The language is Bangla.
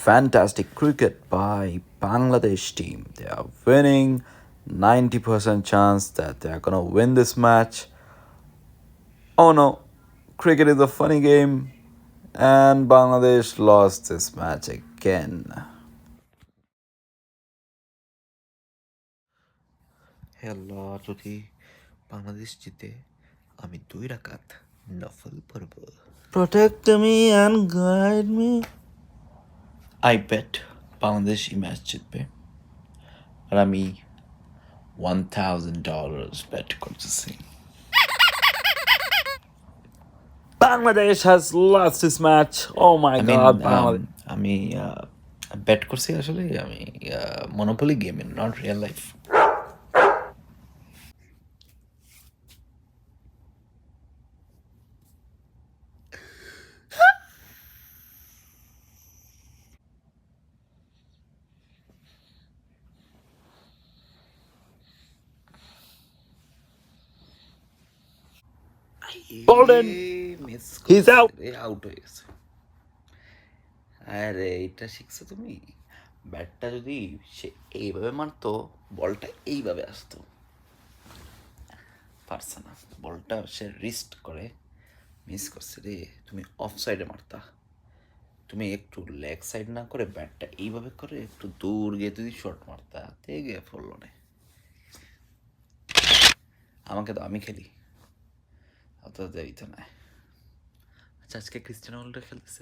fantastic cricket by Bangladesh team. They are winning, 90% chance that they are gonna win this match. Oh no, cricket is a funny game, and Bangladesh lost this match again. Hello যদি বাংলাদেশ জিতে আমি 2 রাকাত নফল পড়ব। Protect me and guide me. I bet Bangladesh এই ম্যাচ জিতবে আর আমি $1,000 bet করতেছি। Bangladesh has lost this match. Oh my I mean, god, Bangladesh. আমি bet করছি আসলে আমি মনোপলি গেমে not real life. Bolden, he's out. Out হয়ে গেছে। আরে এটা শিখছো তুমি? ব্যাটটা যদি সে এইভাবে মারতো বলটা এইভাবে আসতো, পারছে না। বলটা সে রিস্ট করে মিস করছে রে। তুমি অফ সাইডে মারতা, তুমি একটু লেগ সাইড না করে ব্যাটটা এইভাবে করে একটু দূর গিয়ে যদি শর্ট মারতা, তে গিয়ে পড়লো না। আমাকে তো আমি খেলি, অত দেরিতে না। আচ্ছা আজকে ক্রিস্টিয়ানো রোনাল্ডো খেলতেছে।